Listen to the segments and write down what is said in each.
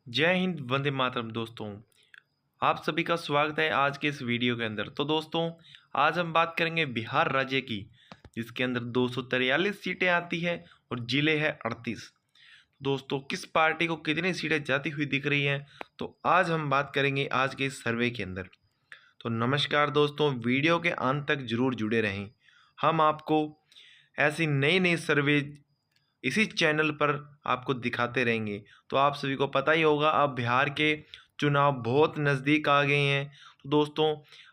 जय हिंद, वंदे मातरम। दोस्तों, आप सभी का स्वागत है आज के इस वीडियो के अंदर। तो दोस्तों, आज हम बात करेंगे बिहार राज्य की, जिसके अंदर 243 सीटें आती है और जिले हैं 38। दोस्तों, किस पार्टी को कितनी सीटें जाती हुई दिख रही हैं, तो आज हम बात करेंगे आज के इस सर्वे के अंदर। तो नमस्कार दोस्तों, वीडियो के अंत तक जरूर जुड़े रहें। हम आपको ऐसी नई नई सर्वे इसी चैनल पर आपको दिखाते रहेंगे। तो आप सभी को पता ही होगा, अब बिहार के चुनाव बहुत नज़दीक आ गए हैं। तो दोस्तों,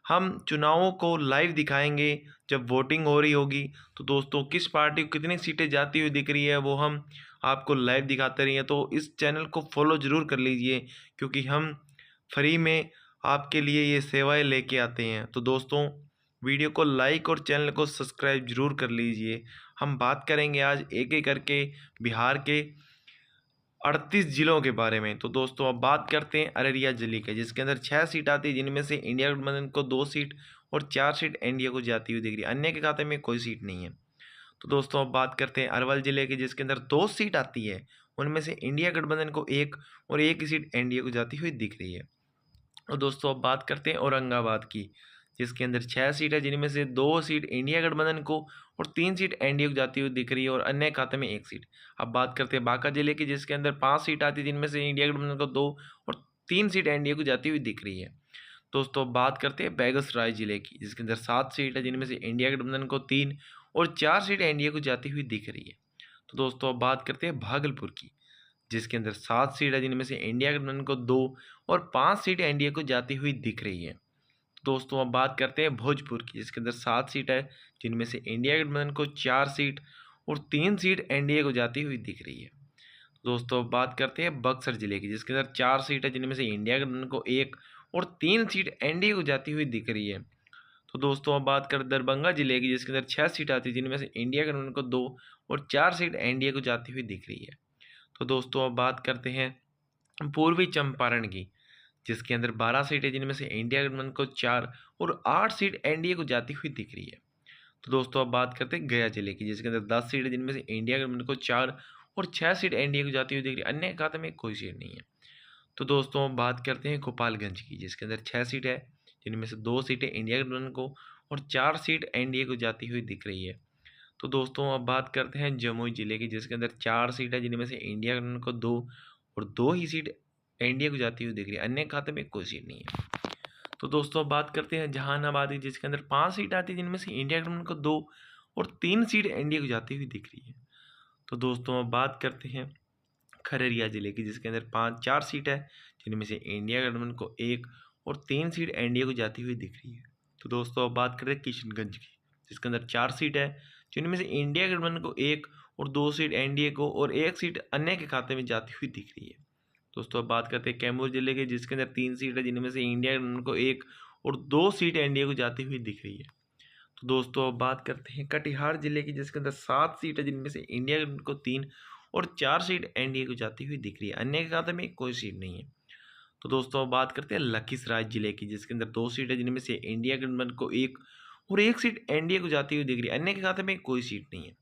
हम चुनावों को लाइव दिखाएंगे जब वोटिंग हो रही होगी। तो दोस्तों, किस पार्टी को कितनी सीटें जाती हुई दिख रही है वो हम आपको लाइव दिखाते रहिए। तो इस चैनल को फॉलो ज़रूर कर लीजिए, क्योंकि हम फ्री में आपके लिए ये सेवाएं लेके आते हैं। तो दोस्तों, वीडियो को लाइक और चैनल को सब्सक्राइब जरूर कर लीजिए। हम बात करेंगे आज एक एक करके बिहार के 38 जिलों के बारे में। तो दोस्तों, अब बात करते हैं अररिया जिले के, जिसके अंदर 6 सीट आती है, जिनमें से इंडिया गठबंधन को 2 सीट और 4 सीट एनडीए को जाती हुई दिख रही है। अन्य के खाते में कोई सीट नहीं है। तो दोस्तों, अब बात करते हैं अरवल जिले के, जिसके अंदर 2 सीट आती है, उनमें से इंडिया गठबंधन को 1 और 1 सीट एनडीए को जाती हुई दिख रही है। और दोस्तों, अब बात करते हैं औरंगाबाद की, जिसके अंदर 6 सीट है, जिनमें से 2 सीट इंडिया गठबंधन को और 3 सीट एनडीए को जाती हुई दिख रही है और अन्य खाते में 1 सीट। अब बात करते हैं बांका जिले की, जिसके अंदर 5 सीट आती है, जिनमें से इंडिया गठबंधन को 2 और 3 सीट एनडीए को जाती हुई दिख रही है। दोस्तों, अब बात करते हैं बेगूसराय जिले की, जिसके अंदर 7 सीट है, जिनमें से इंडिया गठबंधन को 3 और 4 सीट एनडीए को जाती हुई दिख रही है। तो दोस्तों, अब बात करते हैं भागलपुर की, जिसके अंदर 7 सीट है, जिनमें से इंडिया गठबंधन को 2 और 5 सीट एनडीए को जाती हुई दिख रही है। दोस्तों, अब बात करते हैं भोजपुर की, जिसके अंदर 7 सीट है, जिनमें से इंडिया गठबंधन को 4 सीट और 3 सीट एनडीए को जाती हुई दिख रही है। दोस्तों, अब बात करते हैं बक्सर जिले की, जिसके अंदर 4 सीट है, जिनमें से इंडिया गठबंधन को 1 और 3 सीट एनडीए को जाती हुई दिख रही है। तो दोस्तों, अब बात करें दरभंगा जिले की, जिसके अंदर 6 सीट आती है, जिनमें से इंडिया गठबंधन को 2 और 4 सीट एनडीए को जाती हुई दिख रही है। तो दोस्तों, अब बात करते हैं पूर्वी चंपारण की, जिसके अंदर 12 सीटें, जिनमें से इंडिया गठबंधन को 4 और 8 सीट एनडीए को जाती हुई दिख रही है। तो दोस्तों, अब बात करते हैं गया जिले की, जिसके अंदर 10 सीटें, जिनमें से इंडिया गठबंधन को 4 और 6 सीट एनडीए को जाती हुई दिख रही है। अन्य खाते में कोई सीट नहीं है। तो दोस्तों, अब बात करते हैं गोपालगंज की, जिसके अंदर 6 सीट है, जिनमें से 2 सीटें इंडिया गठबंधन को और 4 सीट एनडीए को जाती हुई दिख रही है। तो दोस्तों, अब बात करते हैं जमुई जिले की, जिसके अंदर 4 सीट है, जिनमें से इंडिया गठबंधन को 2 और 2 ही सीट एनडीए को जाती हुई दिख रही है। अन्य खाते में कोई सीट नहीं है। तो दोस्तों, अब बात करते हैं जहानाबाद की, जिसके अंदर 5 सीट आती है, जिनमें से इंडिया गठबंधन को 2 और 3 सीट एनडीए को जाती हुई दिख रही है। तो दोस्तों, अब बात करते हैं खगड़िया जिले की, जिसके अंदर 4 सीट है, जिनमें से इंडिया गठबंधन को 1 और 3 सीट एनडीए को जाती हुई दिख रही है। तो दोस्तों, अब बात करें किशनगंज की, जिसके अंदर 4 सीट है, जिनमें से इंडिया गठबंधन को 1 और 2 सीट एनडीए को और 1 सीट अन्य के खाते में जाती हुई दिख रही है। दोस्तों, अब बात करते हैं कैमूर जिले के, जिसके अंदर 3 सीट है, जिनमें से इंडिया गठबंधन को 1 और 2 सीट एनडीए को जाती हुई दिख रही है। तो दोस्तों, अब बात करते हैं कटिहार जिले की, जिसके अंदर 7 सीट है, जिनमें से इंडिया गठबंधन को 3 और 4 सीट एनडीए को जाती हुई दिख रही है। अन्य के खाते में कोई सीट नहीं है। तो दोस्तों, अब बात करते हैं लखीसराय जिले की, जिसके अंदर 2 सीट है, जिनमें से इंडिया गठबंधन को 1 और 1 सीट एनडीए को जाती हुई दिख रही है। अन्य के खाते में कोई सीट नहीं है।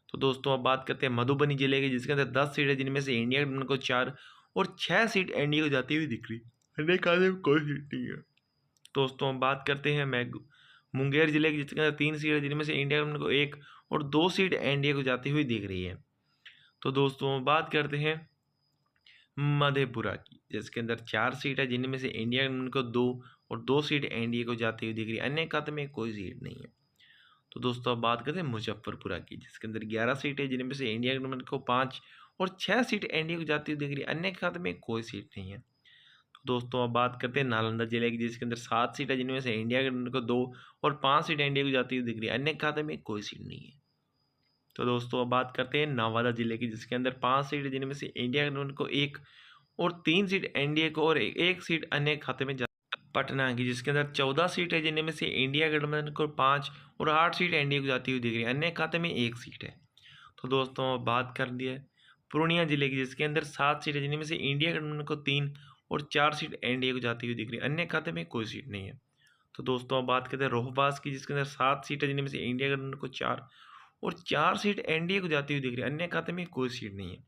तो दोस्तों, अब बात करते हैं मधुबनी जिले की, जिसके अंदर 10 सीट है, जिनमें से इंडिया गठबंधन को 4 और 6 सीट एनडीए को जाती हुई दिख रही है। अन्य खाते में कोई सीट नहीं है। दोस्तों, अब बात करते हैं मुंगेर जिले की, जिसके अंदर 3 सीट है, जिनमें से इंडिया गठबंधन को 1 और 2 सीट एनडीए को जाती हुई दिख रही है। तो दोस्तों, बात करते हैं मधेपुरा की, जिसके अंदर 4 सीट है, जिनमें से इंडिया गठबंधन को 2 और 2 सीट एनडीए को जाती हुई दिख रही है। अन्य खाते में कोई सीट नहीं है। तो दोस्तों, अब बात करते हैं मुजफ्फरपुरा की, जिसके अंदर 11 सीट है, जिनमें से इंडिया गठबंधन को 5 और 6 सीट एनडीए को जाती हुई दिख रही है। अन्य खाते में कोई सीट नहीं है। तो दोस्तों, अब बात करते हैं नालंदा जिले की, जिसके अंदर 7 सीट है, जिनमें से इंडिया गठबंधन को 2 और 5 सीट एनडीए को जाती हुई दिख रही है। अन्य खाते में कोई सीट नहीं है। तो दोस्तों, अब बात करते हैं नवादा जिले की, जिसके अंदर 5 सीट है, जिनमें से इंडिया गठबंधन को 1 और 3 सीट एनडीए को और 1 सीट अन्य खाते में पटना की, जिसके अंदर 14 सीट है, जिनमें से इंडिया गठबंधन को 5 और 8 सीट एनडीए को जाती हुई दिख रही है। अन्य खाते में 1 सीट है। तो दोस्तों, अब बात कर दी है पूर्णिया जिले की, जिसके अंदर 7 सीट है, जिनमें से इंडिया गठबंधन को 3 और 4 सीट एनडीए को जाती हुई दिख रही है। अन्य खाते में कोई सीट नहीं है। तो दोस्तों, अब बात करते हैं रोहतास की, जिसके अंदर 7 सीट है, जिनमें से इंडिया गठबंधन को 4 और 4 सीट एनडीए को जाती हुई दिख रही है। अन्य खाते में कोई सीट नहीं है।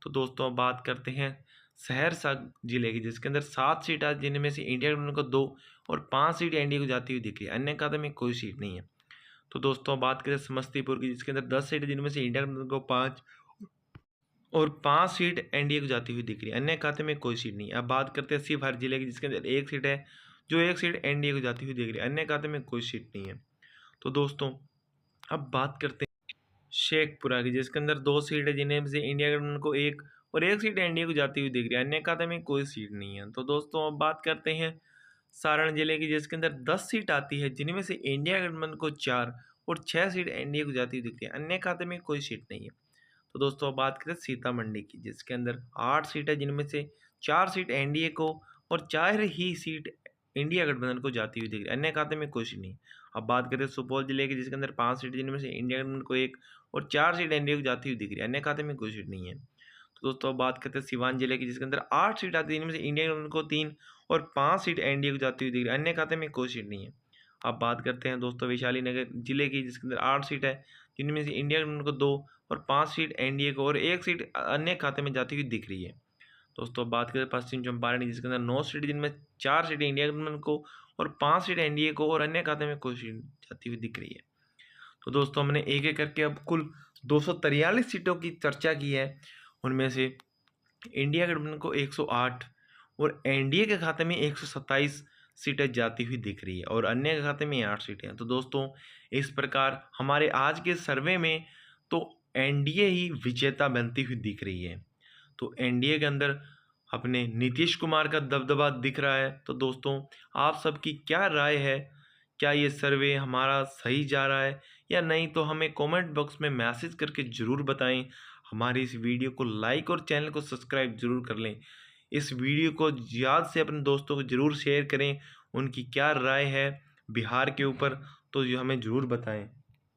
तो दोस्तों, अब बात करते हैं सहरसा जिले की, जिसके अंदर 7 सीट आती है, जिनमें से इंडिया गठबंधन को 2 और 5 सीट एनडीए को जाती हुई दिख रही है। अन्य खाते में कोई सीट नहीं है। तो दोस्तों बात करें समस्तीपुर की, जिसके अंदर 10 सीट है, जिनमें से इंडिया गठबंधन को 5 और 5 सीट एनडीए को जाती हुई दिख रही है। अन्य खाते में कोई सीट नहीं है। अब बात करते हैं शिवहर जिले की, जिसके अंदर 1 सीट है, जो 1 सीट एनडीए को जाती हुई दिख रही है। अन्य खाते में कोई सीट नहीं है। तो दोस्तों अब बात करते हैं शेखपुरा की, जिसके अंदर 2 सीट है, जिनमें से इंडिया गठबंधन को 1 और 1 सीट एनडीए को जाती हुई दिख रही है। अन्य खाते में कोई सीट नहीं है। तो दोस्तों अब बात करते हैं सारण जिले की, जिसके अंदर 10 सीट आती है, जिनमें से इंडिया गठबंधन को 4 और 6 सीट एनडीए को जाती हुई दिख रही है। अन्य खाते में कोई सीट नहीं है। तो दोस्तों अब बात करें सीतामढ़ी की, जिसके अंदर 8 सीट है, जिनमें से 4 सीट एनडीए को और 4 ही सीट इंडिया गठबंधन को जाती हुई दिख रही है। अन्य खाते में कुछ नहीं। अब बात करें सुपौल जिले की, जिसके अंदर 5 सीट, जिनमें से इंडिया गठबंधन को 1 और 4 सीट एनडीए को जाती हुई दिख रही है। अन्य खाते में कोई सीट नहीं है। तो दोस्तों अब बात करते हैं सिवान जिले की, जिसके अंदर 8 सीट आती है, जिनमें से इंडिया गठबंधन को 3 और 5 सीट एनडीए को जाती हुई दिख रही है। अन्य खाते में कोई सीट नहीं है। अब बात करते हैं दोस्तों वैशाली नगर जिले की, जिसके अंदर 8 सीट है, जिनमें से इंडिया गठबंधन को 2 और 5 सीट एनडीए को और 1 सीट अन्य खाते में जाती हुई दिख रही है। दोस्तों बात करें पश्चिम चंपारण, जिसके अंदर 9 सीट, जिनमें 4 सीट इंडिया गठबंधन को और 5 सीट एनडीए को और अन्य खाते में कोई सीट जाती हुई दिख रही है। तो दोस्तों हमने एक एक करके अब कुल 243 सीटों की चर्चा की है। उनमें से इंडिया गठबंधन को 108 और एनडीए के खाते में 127 सीटें जाती हुई दिख रही है और अन्य के खाते में 8 सीटें हैं। तो दोस्तों इस प्रकार हमारे आज के सर्वे में तो एनडीए ही विजेता बनती हुई दिख रही है। तो एनडीए के अंदर अपने नीतीश कुमार का दबदबा दिख रहा है। तो दोस्तों आप सबकी क्या राय है? क्या ये सर्वे हमारा सही जा रहा है या नहीं? तो हमें कमेंट बॉक्स में मैसेज करके ज़रूर बताएं। हमारी इस वीडियो को लाइक और चैनल को सब्सक्राइब जरूर कर लें। इस वीडियो को याद से अपने दोस्तों को ज़रूर शेयर करें। उनकी क्या राय है बिहार के ऊपर तो ये हमें ज़रूर बताएं।